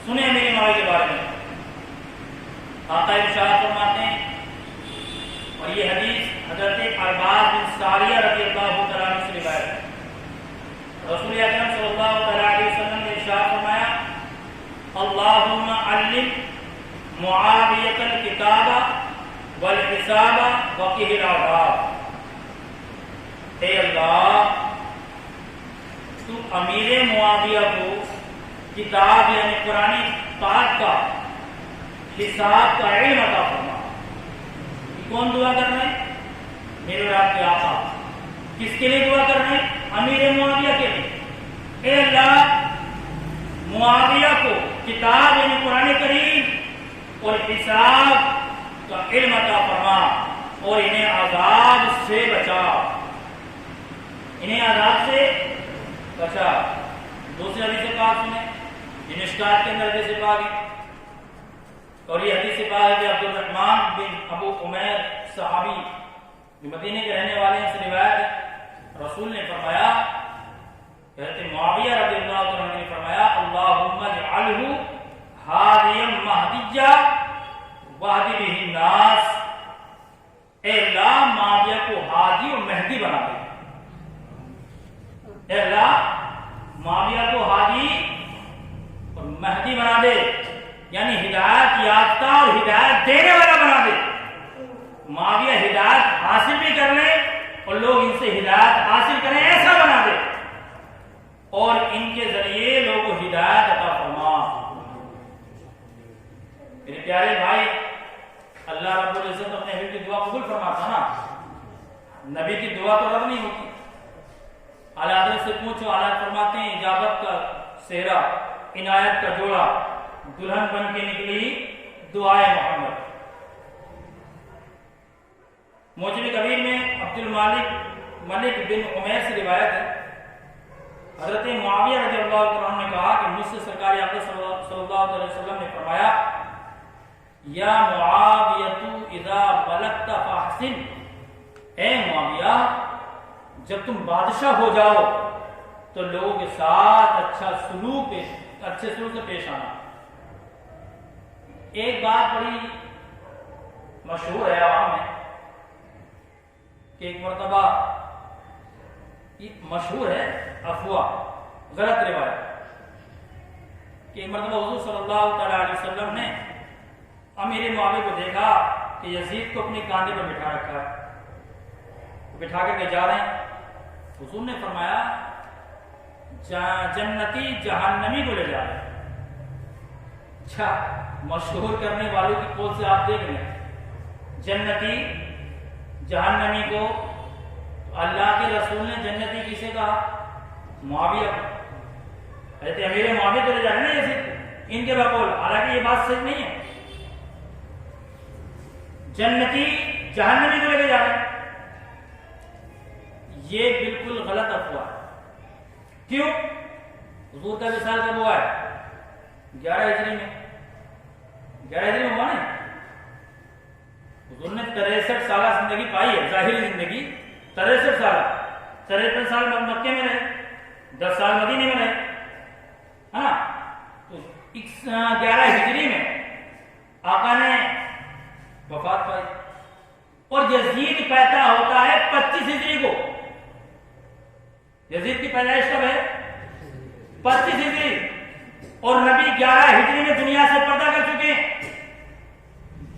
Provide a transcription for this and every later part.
سنیں میری معاویہ کے بارے میں. آقا ارشاد فرماتے ہیں اور یہ حدیث حضرت عرباض بن ساریہ رضی اللہ تعالیٰ عنہ سے روایت ہے. رسول اکرم صلی اللہ تعالیٰ علیہ وسلم نے ارشاد فرمایا اللہم علم معاویۃ الکتاب والحساب وقہ العذاب. اے اللہ تو امیر معاویہ کو کتاب یعنی قرآن پاک کا حساب کا علم عطا فرما. کون دعا کر رہے ہیں؟ میرے اور آپ کے آقا. کس کے لیے دعا کر رہے ہیں؟ امیر معاویہ کے لیے. اے اللہ معاویہ کو کتاب یعنی قرآن کریم اور حساب کا علم عطا فرما اور انہیں عذاب سے بچا. انہیں عذاب سے بچا. دوسری حدیث پاک سنیں جن مشکات کے اندر حدیث پاک ہے اور یہ حدیث پاک ہے کہ عبد الرحمن بن ابو عمیر صحابی جو مدینے کے رہنے والے ہیں سے روایت ہے. رسول نے فرمایا حضرت معاویہ رضی اللہ عنہ نے فرمایا اللہم اجعلہ ہادیا مہدیا واہد بہ الناس. اے اللہ معاویہ کو ہادی اور مہدی بنا دے. اے اللہ معاویہ کو ہادی اور مہدی بنا دے یعنی ہدایت یافتہ اور ہدایت دینے والا بنا دے. معاویہ ہدایت حاصل بھی کر لے اور لوگ ان سے ہدایت حاصل کریں ایسا بنا دے اور ان کے ذریعے لوگوں کو ہدایت عطا فرما. میرے پیارے بھائی اللہ رب العزت اپنے حبیب کی دعا قبول فرماتا نا. نبی کی دعا تو رد نہیں ہوتی. اعلیٰ حضرت سے پوچھو اعلیٰ فرماتے ہیں اجابت کا صحرا عنایت کا جوڑا دلہن بن کے نکلی دعائے محمد. موجب کبیر میں عبد الملک بن عمیر سے روایت ہے حضرت معاویہ رضی اللہ عنہ نے کہا کہ مجھ سے سرکار اقدس صلی اللہ علیہ وسلم نے فرمایا یا معاویہ اذا بلغت فاحسن. اے معاویہ جب تم بادشاہ ہو جاؤ تو لوگوں کے ساتھ اچھے سلوک سے پیش آنا. ایک بات بڑی مشہور ہے عوام میں کہ ایک مرتبہ مشہور ہے افواہ غلط روایت کہ ایک مرتبہ حضور صلی اللہ تعالی علیہ وسلم نے امیر معاویہ کو دیکھا کہ یزید کو اپنے کاندھے پر بٹھا رکھا ہے. بٹھا کر کے جا رہے ہیں. حضور نے فرمایا جنتی جہنمی کو لے جا رہے ہیں. اچھا مشہور کرنے والوں کی قول سے آپ دیکھ لیں جنتی جہنمی کو. اللہ کے رسول نے جنتی کسے کہا؟ معاویہ. حضرت امیر معاویہ تو لے جا رہے ہیں یزید ان کے بقول. حالانکہ یہ بات سچ نہیں ہے. جنتی جہنمی کو لے کے جا رہے ہیں. یہ بالکل غلط افواہ ہے. کیوں؟ حضور کا وصال کب ہوا ہے؟ 11 ہجری میں. 11 ہجری میں ہوا نا. حضور نے 63 سالہ زندگی پائی ہے. ظاہری زندگی 63 سالہ. 63 سال مکے میں رہے, 10 سال مدینے میں رہے. ہاں تو 11 ہجری میں آقا نے وفات پائی اور یزید پیدا ہوتا ہے 25 ہجری کو. یزید کی پیدائش کب ہے؟ 25 ہجری. اور نبی 11 ہجری میں دنیا سے پردہ کر چکے ہیں.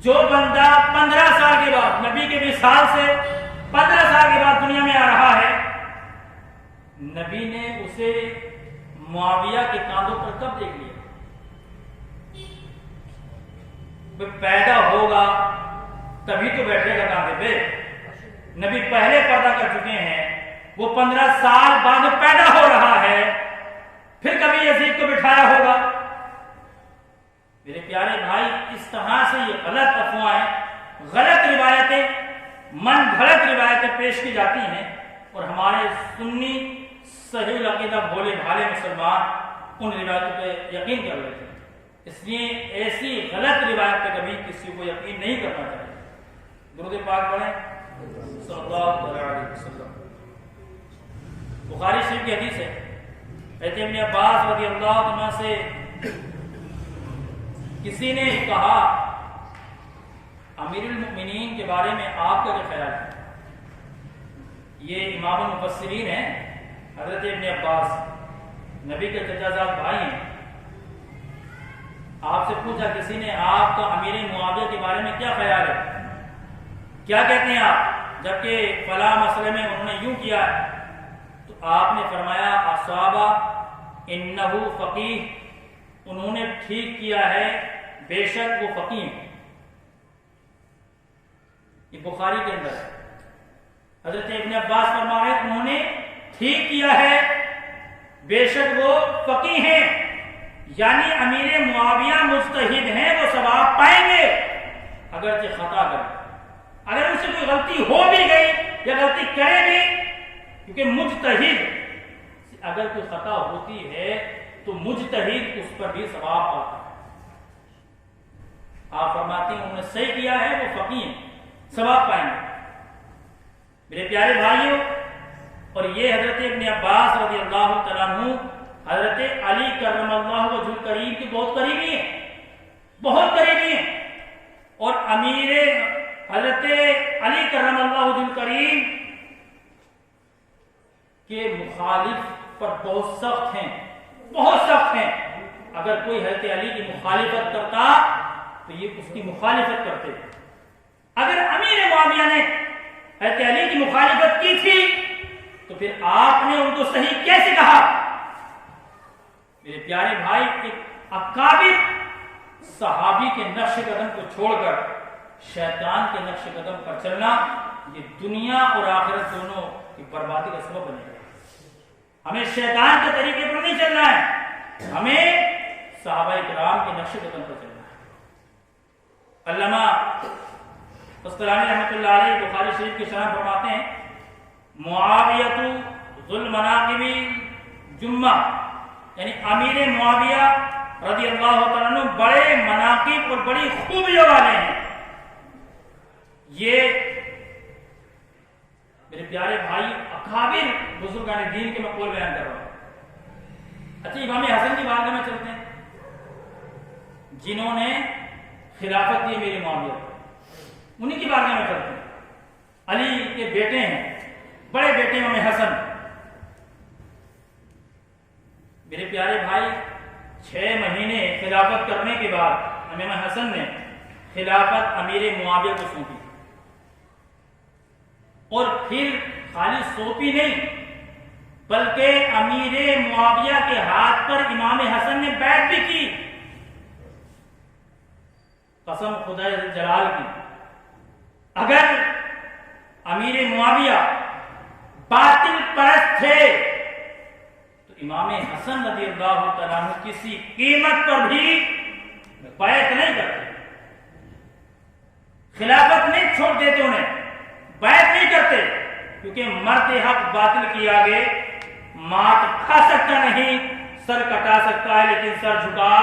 جو بندہ 15 سال کے بعد نبی کے وصال سے 15 سال کے بعد دنیا میں آ رہا ہے, نبی نے اسے معاویہ کے کاندھوں پر کب دیکھ لیا؟ پیدا ہوگا تبھی تو بیٹھے گا کاندھے پہ. نبی پہلے پیدا کر چکے ہیں, وہ 15 سال بعد پیدا ہو رہا ہے, پھر کبھی یزید کو بٹھایا ہوگا. میرے پیارے بھائی اس طرح سے یہ غلط افواہیں, غلط روایتیں, من گھڑت روایتیں پیش کی جاتی ہیں اور ہمارے سنی صحیح العقیدہ بھولے بھالے مسلمان ان روایتوں پہ یقین کر لیتے ہیں. اس لیے ایسی غلط روایت پہ کبھی کسی کو یقین نہیں کرنا چاہیے. درود پاک پڑھیں صلی اللہ علیہ وسلم. بخاری شریف کی حدیث ہے, حضرت ابن عباس رضی اللہ عنہ سے کسی نے کہا امیر المؤمنین کے بارے میں آپ کا کیا خیال ہے؟ یہ امام المفسرین ہیں حضرت ابن عباس، نبی کے چچا زاد بھائی ہیں۔ آپ سے پوچھا کسی نے آپ کا امیر معاویہ کے بارے میں کیا خیال ہے، کیا کہتے ہیں آپ، جبکہ فلاں مسئلے میں انہوں نے یوں کیا ہے، تو آپ نے فرمایا اصابہ انہ فقیہ، انہوں نے ٹھیک کیا ہے، بے شک وہ فقیہ ہیں۔ یہ بخاری کے اندر ہے۔ حضرت ابن عباس فرما رہے ہیں انہوں نے ٹھیک کیا ہے، بے شک وہ فقیہ ہیں، یعنی امیر معاویہ مجتہد ہیں، وہ ثواب پائیں گے اگرچہ خطا کریں۔ اگر ان سے کوئی غلطی ہو بھی گئی یا غلطی کرے بھی، کیونکہ مجتہد اگر کوئی خطا ہوتی ہے تو مجتہد اس پر بھی ثواب پاتا ہے۔ آپ فرماتے ہیں انہوں نے صحیح کیا ہے، وہ فقیہ ہیں، ثواب پائیں گے۔ میرے پیارے بھائیوں، اور یہ حضرت ابن عباس رضی اللہ تعالیٰ عنہ حضرت علی کرم اللہ وجہ الکریم کے بہت قریبی ہیں، بہت قریبی ہیں، اور امیر حضرت علی کرم اللہ وجہ الکریم کے مخالف پر بہت سخت ہیں، بہت سخت ہیں۔ اگر کوئی حضرت علی کی مخالفت کرتا تو یہ اس کی مخالفت کرتے۔ اگر امیر معاویہ نے حضرت علی کی مخالفت کی تھی تو پھر آپ نے ان کو صحیح کیسے کہا؟ میرے پیارے بھائی، ایک اکابر صحابی کے نقش قدم کو چھوڑ کر شیطان کے نقش قدم پر چلنا، یہ دنیا اور آخرت دونوں کی بربادی کا سبب بنے گا۔ ہمیں شیطان کے طریقے پر نہیں چلنا ہے، ہمیں صحابہ کرام کے نقش قدم پر چلنا ہے۔ علامہ قسطلانی رحمۃ اللہ علیہ بخاری شریف کی شرح فرماتے ہیں معاویۃ ذو المناقب جمہ، یعنی امیر معاویہ رضی اللہ تعالیٰ عنہ بڑے مناقب اور بڑی خوبیوں والے ہیں۔ یہ میرے پیارے بھائی اکابر بزرگان دین کے مقبول بیان کر رہا ہوں۔ اچھا، امام حسن کی بارگاہ میں چلتے ہیں، جنہوں نے خلافت دی میرے معاویہ، انہی کی بارگاہ میں چلتے ہیں۔ علی کے بیٹے ہیں، بڑے بیٹے امام حسن۔ میرے پیارے بھائی، 6 مہینے خلافت کرنے کے بعد امام حسن نے خلافت امیر معاویہ کو سونپی، اور پھر خالی سونپی نہیں بلکہ امیر معاویہ کے ہاتھ پر امام حسن نے بیعت بھی کی۔ قسم خدا جلال کی، اگر امیر معاویہ باطل پرست تھے تو امام حسن رضی اللہ تعالیٰ عنہ کسی قیمت پر بھی بیعت نہیں کرتے، خلافت نہیں چھوڑ دیتے، انہیں بیعت نہیں کرتے، کیونکہ مرد حق باطل کی آگے مات کھا سکتا نہیں، سر کٹا سکتا ہے لیکن سر جھکا۔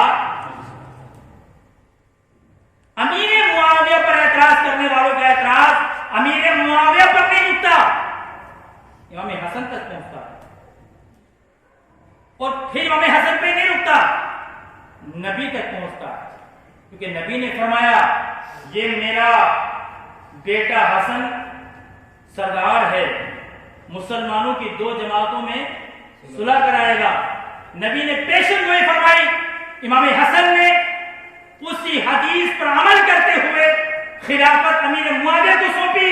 امیر معاویہ پر اعتراض کرنے والوں کا اعتراض امیر معاویہ پر نہیں رکتا، امام حسن تک پہنچتا ہے، اور پھر امام حسن پہ نہیں رکتا، نبی تک پہنچتا ہے، کیونکہ نبی نے فرمایا یہ میرا بیٹا حسن سردار ہے، مسلمانوں کی 2 جماعتوں میں صلح کرائے گا۔ نبی نے پیشن گوئی فرمائی، امام حسن نے اسی حدیث پر عمل کرتے ہوئے خلافت امیر معاویہ کو سونپی۔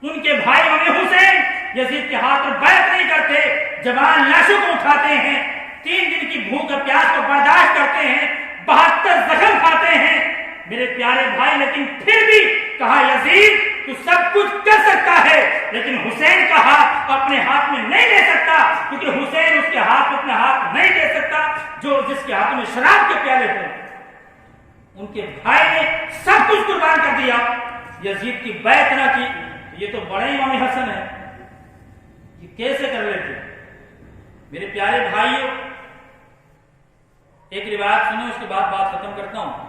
ان کے بھائی امام حسین یزید کے ہاتھ پر بیعت نہیں کرتے، جوان لاشوں کو اٹھاتے ہیں، 3 دن کی بھوک اور پیاس کو برداشت کرتے ہیں، 72 زخم کھاتے ہیں میرے پیارے بھائی، لیکن پھر بھی کہا یزید تو سب کچھ کر سکتا ہے لیکن حسین کا ہاتھ اپنے ہاتھ میں نہیں لے سکتا، کیونکہ حسین اس کے ہاتھ اپنا ہاتھ نہیں لے سکتا جس کے ہاتھ میں شراب کے پیالے تھے۔ ان کے بھائی نے سب کچھ قربان کر دیا، یزید کی بیعت نہ کی۔ یہ تو بڑے امام حسن ہے، یہ کیسے کر لیتے؟ میرے پیارے بھائیوں، ایک روایت سنیں، اس کے بعد بات ختم کرتا ہوں۔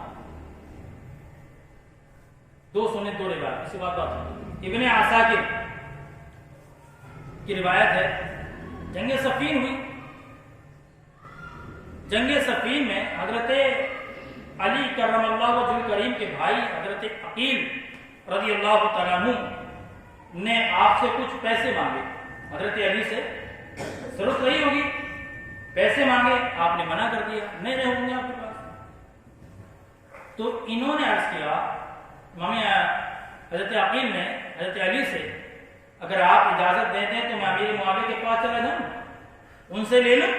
2 روایت، اس کے بعد بات۔ ابن عساکر کی روایت ہے، جنگ صفین ہوئی، جنگ صفین میں حضرت علی کرم اللہ وجہ کریم کے بھائی حضرت عقیل رضی اللہ تعالیٰ عنہ نے آپ سے کچھ پیسے مانگے. حضرت علی سے ضرورت رہی ہوگی, پیسے مانگے, آپ نے منع کر دیا, نہیں ہوں گے آپ کے پاس. تو انہوں نے عرض کیا, حضرت عقیل نے حضرت علی سے, اگر آپ اجازت دے دیں تو میں امیر معاویہ کے پاس چلا جاؤں, ان سے لے لوں.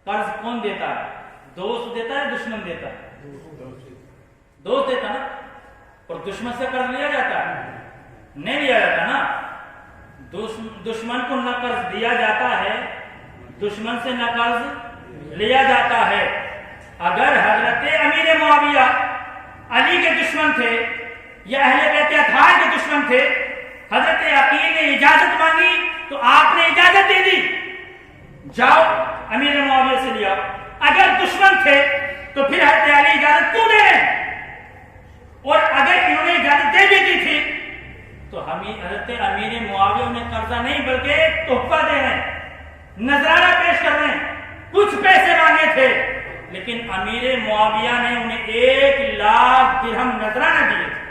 قرض کون دیتا ہے؟ دوست دیتا ہے, دشمن دیتا ہے؟ دوست دیتا نا. اور دشمن سے قرض لیا جاتا ہے؟ نہیں لیا جاتا نا. دشمن کو نہ قرض دیا جاتا ہے, دشمن سے نہ قرض لیا جاتا ہے. اگر حضرت امیر معاویہ علی کے دشمن تھے یا اہل بیت اطہار کے دشمن تھے, حضرت عقیل نے اجازت مانگی تو آپ نے اجازت دے دی, جاؤ امیر معاویہ سے لیا. اگر دشمن تھے تو پھر حضرت علی اجازت کیوں دے رہے ہیں؟ اور اگر انہوں نے اجازت دے بھی دی تھی تو حضرت امیر معاویہ انہیں قرضہ نہیں بلکہ تحفہ دے رہے ہیں, نذرانہ پیش کر رہے ہیں. کچھ پیسے مانگے تھے لیکن امیر معاویہ نے انہیں 1,00,000 درہم نذرانہ دیے تھے.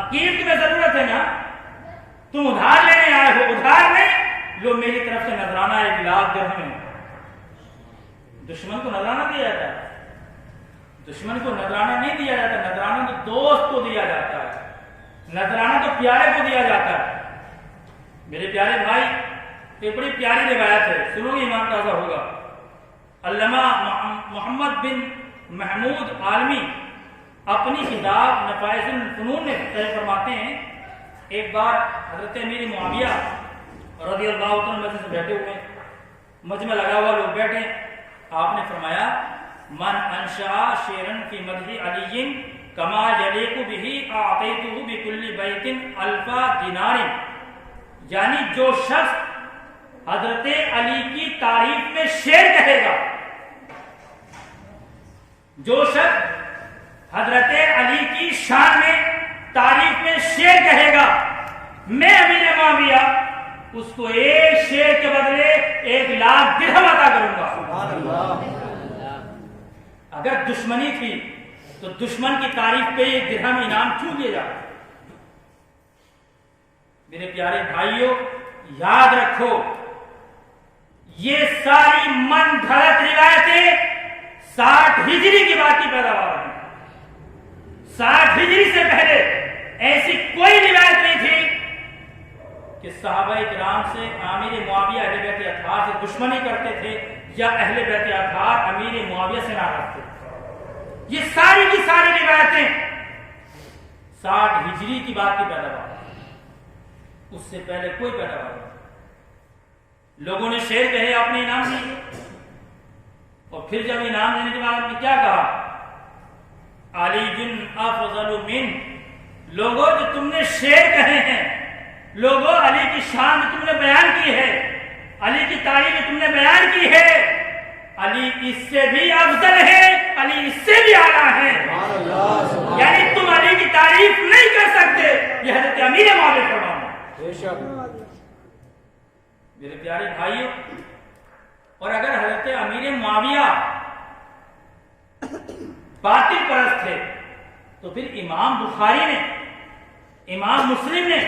عقیل تمہیں ضرورت ہے نا, تم ادھار لینے آئے ہو, ادھار نہیں لو, میری طرف سے نذرانہ 1,00,000 درہم ہے. دشمن کو نذرانہ دیا جاتا ہے؟ دشمن کو نذرانہ نہیں دیا جاتا, نذرانہ تو دوست کو دیا جاتا ہے, نذرانہ تو پیارے کو دیا جاتا ہے. میرے پیارے بھائی, ایک بڑی پیاری روایت ہے, سنو گے ایمان تازہ ہوگا. علامہ محمد بن محمود عالمی اپنی کتاب نفائس الفنون میں فرماتے ہیں, ایک بار حضرت امیر معاویہ رضی اللہ عنہ مجلس سے بیٹھے ہوئے, مجمع لگا ہوا, لوگ بیٹھے, آپ نے فرمایا من انشاء شعرا فی مدح علی کما یلیق بہ اعطیتہ بکل بیت 1000 دینار. یعنی جو شخص حضرت علی کی تعریف میں شعر کہے گا, جو شخص حضرت علی کی شان میں تعریف میں شعر کہے گا, میں امیر معاویہ اس کو ایک شعر کے بدلے 1,00,000 درہم عطا کروں گا. اگر دشمنی تھی تو دشمن کی تعریف پہ 1 درہم انعام کیوں دیا جاتا؟ میرے پیارے بھائیوں, یاد رکھو یہ ساری من گھڑت روایتیں 60 ہجری کی بات کی پیداوار ہے. 60 ہجری سے پہلے ایسی کوئی روایت نہیں تھی کہ صحابہ کرام سے امیر معاویہ اہل بیت اطہار سے دشمنی کرتے تھے یا اہل بیت اطہار امیر معاویہ سے ناراض تھے. یہ ساری کی ساری روایتیں 60 ہجری کی بات کی پیداوار, اس سے پہلے کوئی پیداوار نہیں. لوگوں نے شعر کہے, آپ نے انعام دیے, اور پھر جب انعام دینے کے بعد آپ نے کیا کہا, علی جن افضل من. لوگوں جو تم نے شعر کہے ہیں, لوگوں علی کی شان تم نے بیان کی ہے, علی کی تعریف تم نے بیان کی ہے, علی اس سے بھی افضل ہے, علی اس سے بھی اعلیٰ ہے. یعنی تم علی کی تعریف نہیں کر سکتے, یہ حضرت امیر معاویہ فرمانا. میرے پیارے بھائیوں, اور اگر حضرت امیر معاویہ باطل پرست تھے تو پھر امام بخاری نے, امام مسلم نے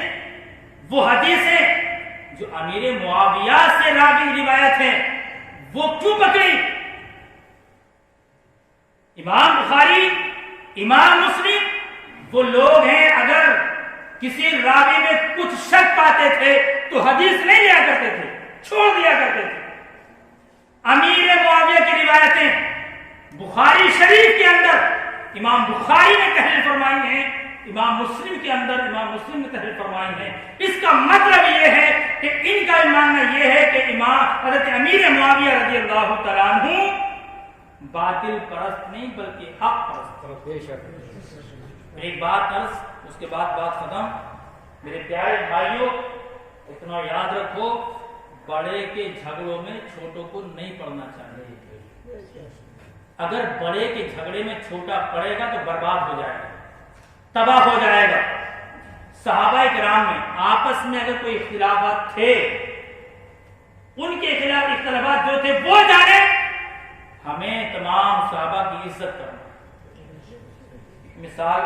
وہ حدیثیں جو امیر معاویہ سے راوی روایت ہیں وہ کیوں پکڑی؟ امام بخاری, امام مسلم وہ لوگ ہیں اگر کسی راوی میں کچھ شک پاتے تھے تو حدیث نہیں لیا کرتے تھے, چھوڑ دیا کرتے تھے. امیر معاویہ کی روایتیں بخاری شریف کے اندر امام بخاری نے تحریر فرمائی ہیں, امام مسلم کے اندر امام مسلم نے تحریر فرمائی ہیں. اس کا مطلب یہ ہے کہ ان کا ماننا یہ ہے کہ امام حضرت امیر معاویہ رضی اللہ تعالیٰ عنہ باطل پرست نہیں بلکہ حق پرست. ایک بات عرض, اس کے بعد بات ختم. میرے پیارے بھائیوں, اتنا یاد رکھو, بڑے کے جھگڑوں میں چھوٹوں کو نہیں پڑنا چاہیے. اگر بڑے کے جھگڑے میں چھوٹا پڑے گا تو برباد ہو جائے گا, تباہ ہو جائے گا. صحابہ کرام میں آپس میں اگر کوئی اختلافات تھے, ان کے خلاف اختلافات جو تھے وہ جانے, ہمیں تمام عزت کرنا. مثال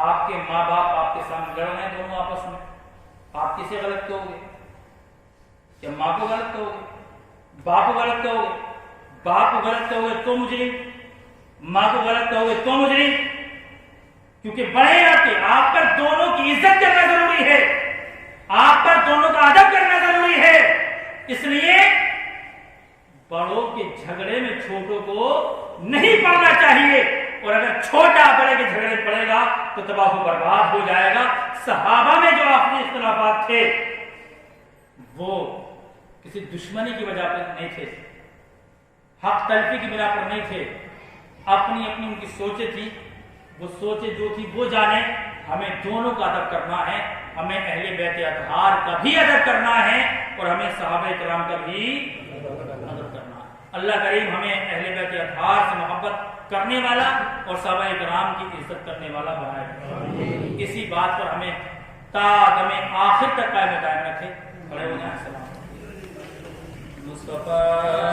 آپ کے ماں باپ آپ کے سامنے لڑ رہے ہیں دونوں آپس میں, آپ کسے غلط کہو گے؟ کیا ماں کو غلط کہو گے؟ باپ کو غلط کہو گے؟ باپ کو غلط کہو گے تو مجرم, ماں کو غلط کہو گے تو مجرم, کیونکہ بڑے آپ پر دونوں کی عزت کرنا ضروری ہے, آپ پر دونوں کا ادب کرنا ضروری ہے. اس لیے بڑوں کے جھگڑے میں چھوٹوں کو نہیں پڑنا چاہیے, اور اگر چھوٹا بڑے کے جھگڑے پڑے گا تو تباہ و برباد ہو جائے گا. صحابہ میں جو آخری اختلافات تھے وہ کسی دشمنی کی وجہ پر نہیں تھے, حق تلفی کی بنا پر نہیں تھے, اپنی اپنی ان کی سوچیں تھی, وہ سوچیں جو تھی وہ جانے. ہمیں دونوں کا ادب کرنا ہے, ہمیں اہل بیت اطہار کا بھی ادب کرنا ہے, اور ہمیں صحابہ کرام کا بھی ادب کرنا ہے. اللہ کریم ہمیں اہل بیت اطہار سے محبت کرنے والا اور صحابہ کرام کی عزت کرنے والا بنائے. اسی بات پر ہمیں تا دم آخر تک قائم رکھے. کھڑے ہو جائیں. السلام مصطفیٰ